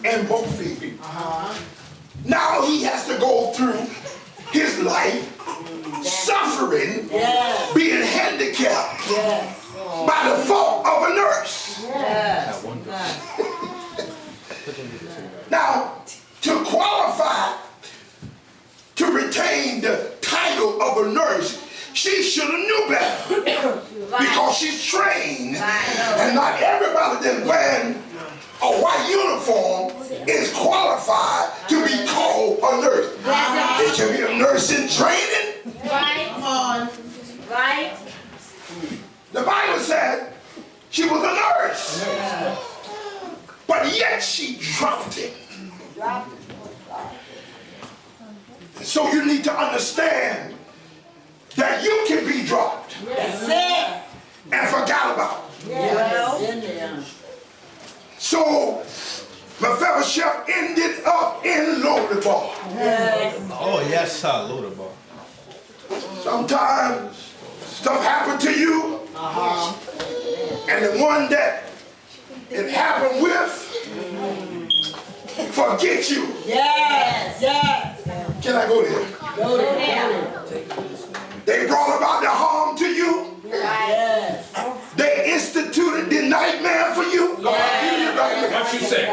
and both feet. Now he has to go through his life suffering, being handicapped by the fault of a nurse. Now, to qualify to retain the title of a nurse, she should have knew better because she's trained, and not everybody that's wearing a white uniform is qualified to be called a nurse. It can be a nurse in training. Right. The Bible said she was a nurse, but yet she dropped it. So you need to understand that you can be dropped and forgot about. So Mephibosheth ended up in Lodabar. Oh yes, sir, Lodabar. Sometimes stuff happened to you, and the one that it happened with forget you. Can I go there? Go there. They brought about the harm to you. They instituted the nightmare for you. What you say?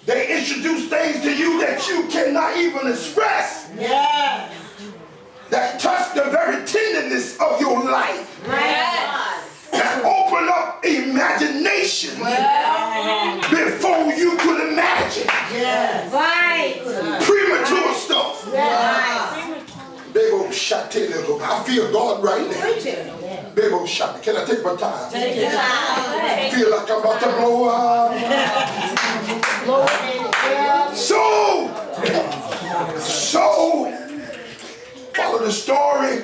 They introduce things to you that you cannot even express. That touch the very tenderness of your life. That open up imagination before you could imagine. Premature stuff. I feel God right now. Can I take my time? I feel like I'm about to blow up. So, follow the story.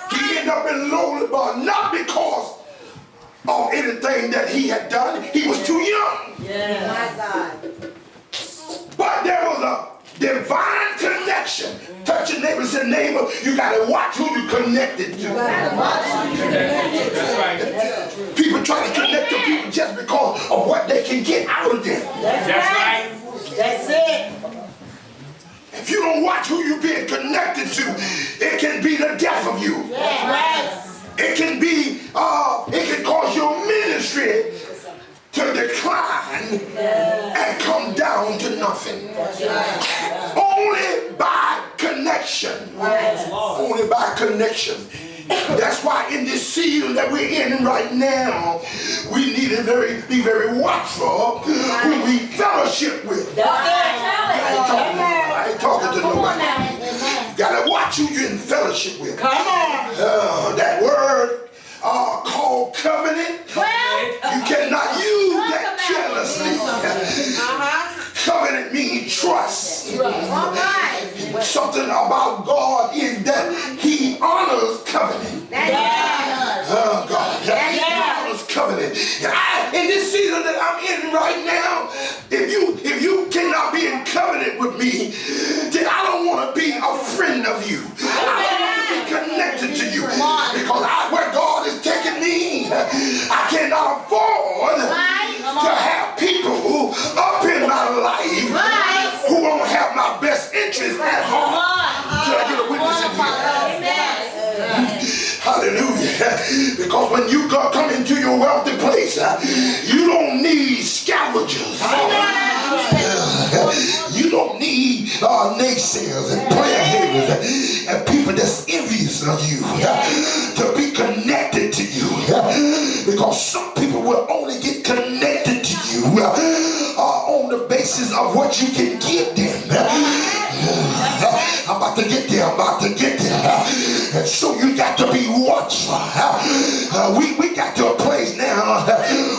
He ended up in Lodabar, not because of anything that he had done. He was too young. But there was a divine connection. Touch your neighbor and say, neighbor, you got to watch who you connected to. That's right. People try to connect to people just because of what they can get out of them. That's it. If you don't watch who you're being connected to, it can be the death of you. It can be, it can cause your ministry to decline and come down to nothing. Only by connection. Only by connection. That's why in this season that we're in right now, we need to be very watchful who we fellowship with. I ain't talking to nobody. You gotta watch who you're in fellowship with. That word called covenant, you cannot use that carelessly. Covenant means trust. Something about God is that He honors covenant. God, He honors covenant. In this season that I'm in right now, if you cannot be in covenant with me, then I don't want to be a friend of you. I don't want to be connected to you because where God is taking me, I cannot afford to have people up in my life who won't have my best interest at heart. Can I get a witness in here? Hallelujah. Because when you come into your wealthy place, you don't need scavengers. You don't need naysayers and player haters and people that's envious of you to be connected to you. Because some people will only get connected to you on the basis of what you can give them. I'm about to get there. And so you got to be watchful. We got to a place now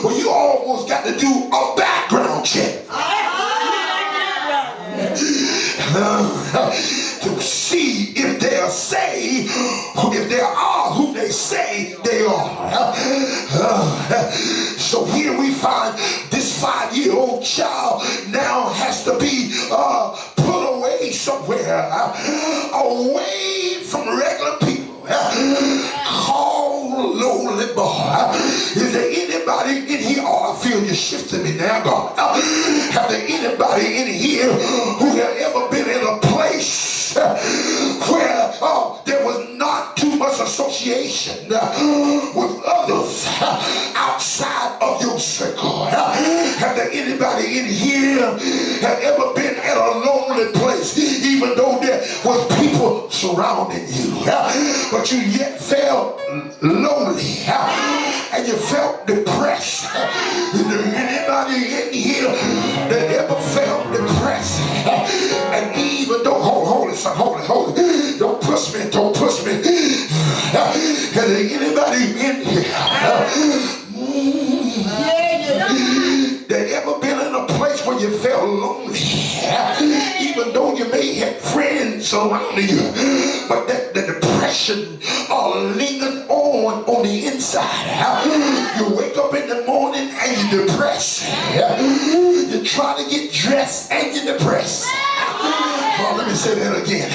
where you almost got to do a background check. To see if they are saved, if they are who they say they are. So here we find this 5-year-old child now has to be put away somewhere, away from regular people, called lowly more. Is there anybody in here? Oh, I feel you shifting me now, God. Have there anybody in here who have ever been in a place where there was not too much association with others outside of your circle? Have there anybody in here have ever been at a lonely place, even though there was people surrounding you, but you yet felt lonely and you felt depressed? Is there anybody in here that ever felt depressed? And even though, hold it, don't push me. Is there anybody in here that ever been in a place where you felt lonely, even though you may have friends surrounding you, but that the depression lingered on the inside? You wake up in the morning and you're depressed. You try to get dressed and you're depressed. Oh, let me say that again.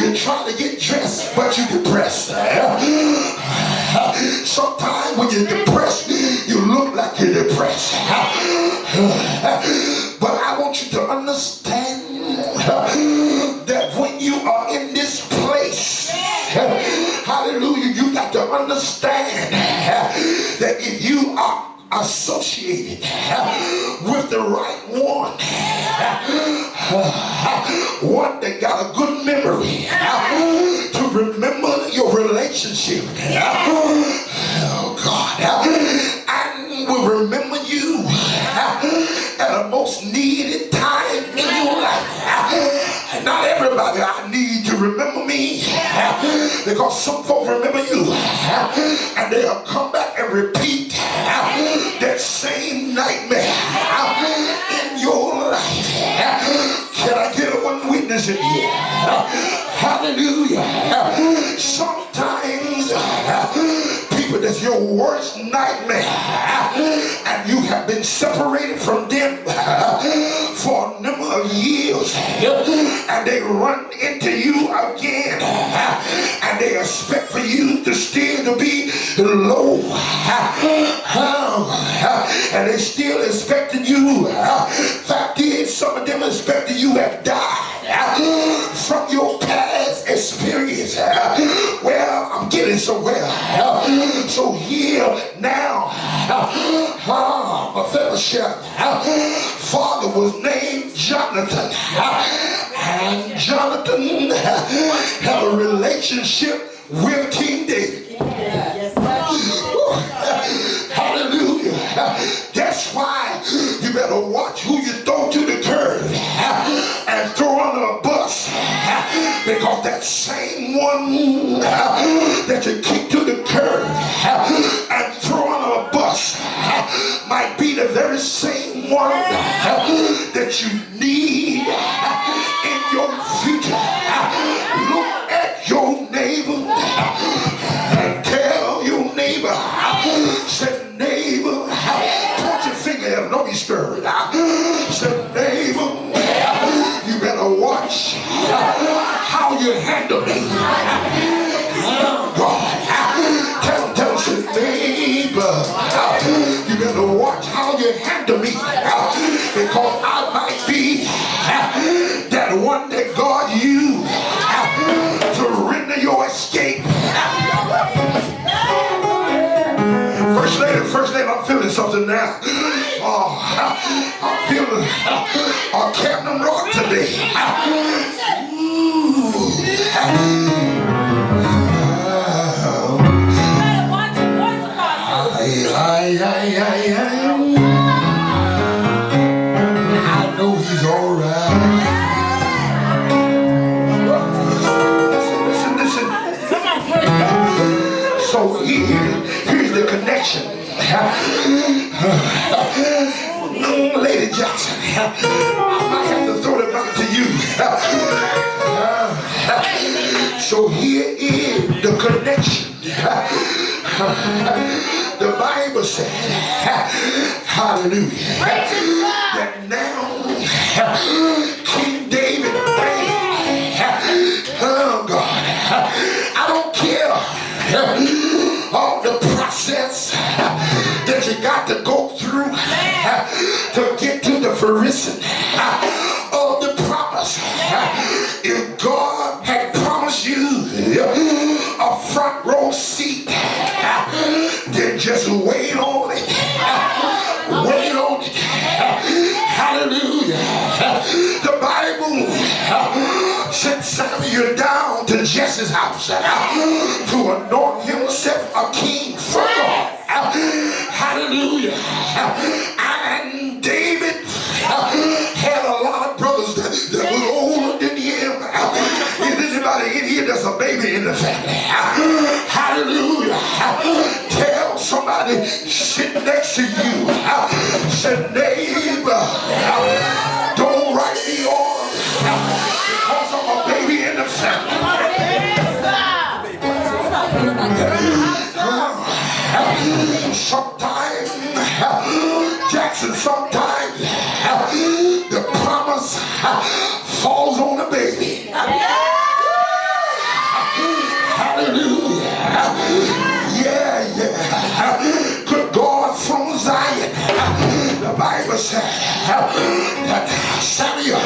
You're trying to get dressed, but you're depressed. Sometimes when you're depressed, you look like you're depressed. But I want you to understand that when you are in this place, hallelujah, you got to understand that if you are associated with the right one that got a good memory to remember your relationship, oh God, and will remember you at a most needed time in your life. And not everybody I need to remember me, because some folks remember you and they'll come back and repeat that same nightmare in your life. Can I get a one witness in here? Hallelujah. Sometimes people, that's your worst nightmare, and you have been separated from them for a number of years, and they run into you again, and they expect for you to still to be low, and they still expecting you. Fact is, some of them expecting you have died from your past experience. Well, I'm getting somewhere. So here now, a fellowship. Father was named Jonathan, and Jonathan had a relationship with King David. Hallelujah. That's why you better watch who you throw to the curb and throw under a bus, because that same one that you kick to the curb and throw under a bus might be the very same one that you need in your future. Look at your neighbor and tell your neighbor, say, neighbor, point your finger at him, don't be scared. Say, neighbor, you better watch how you handle me. God, tell say, neighbor, you better watch how you handle me, because I might be that one that God used to render your escape. First lady, I'm feeling something now. I'm feeling Camden Rock today. I know he's all right. Listen. So here's the connection. Lady Jackson, I might have to throw it back to you. So here is the connection. The Bible said, hallelujah, that now King David reigned. Oh God, I don't care all the process process that you got to go through to get to the fruition of the promise. If God had promised you a front row seat, then just wait on it. Wait on it. Hallelujah. The Bible sent Samuel down to Jesse's house to anoint himself a king for God. Hallelujah. And David had a lot of brothers that was older than him. Is anybody in here that's a baby in the family? Hallelujah. Tell somebody sitting next to you, say, neighbor, don't write me off because I'm a baby in the family. Sometimes, Jackson, sometimes the promise falls on the baby. Hallelujah. Yeah. Good God from Zion. The Bible said that Samuel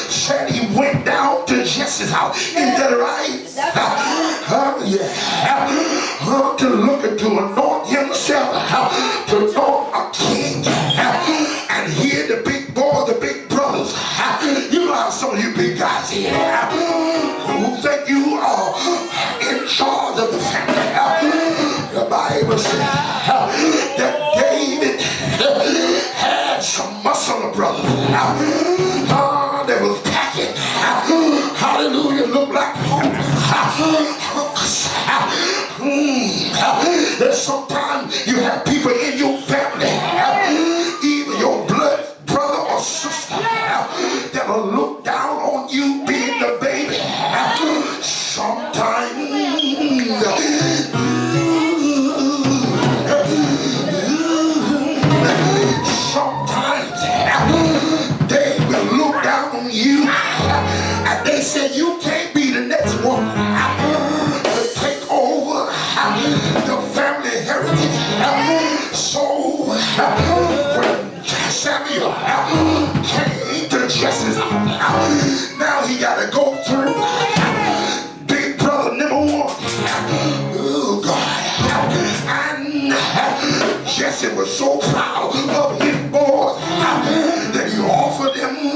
said he went down to Jesse's house. Is that right? Yeah. To look at, to anoint himself, to anoint a king. And here the big boys, the big brothers. You know how some of you big guys here who think you are in charge of the family. The Bible says that David had some muscle brothers that was packing. Hallelujah, look like that sometimes you have people in your family, even your blood brother or sister, that'll look down on you being the baby. Sometimes they will look down on you and they say you can't be the next one to take over the family heritage. So when Samuel came to Jesse's house, now he got to go through big brother number one. Oh God. And Jesse was so proud of his boy that he offered him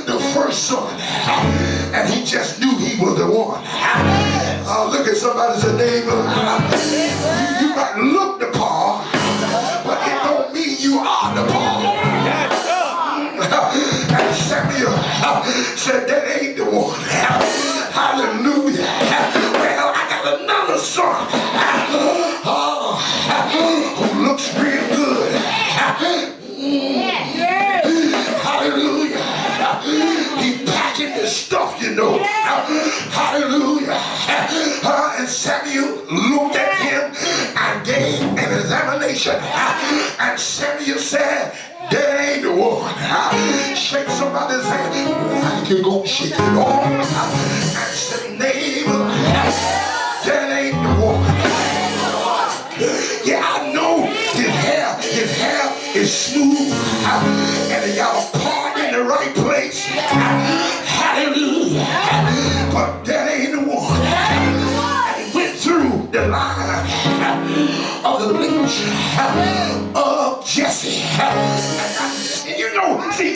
the first son, and he just knew he was the one. Look at somebody and say, neighbor, you might look the part, but it don't mean you are the part. And Samuel said, that ain't the one. Hallelujah. Well, I got another son who looks real good. Hallelujah. He packing his stuff, you know. Hallelujah. And Samuel looked at him and gave an examination. And Samuel said, that ain't the one. Shake somebody's hand. Like you're going to shake it off. And say, neighbor, that ain't the one. Yeah, I know his hair is smooth. And he got a part in the right place. Hallelujah. But that ain't the one. And he went through the line of the lineage of Jesse. And you know, see,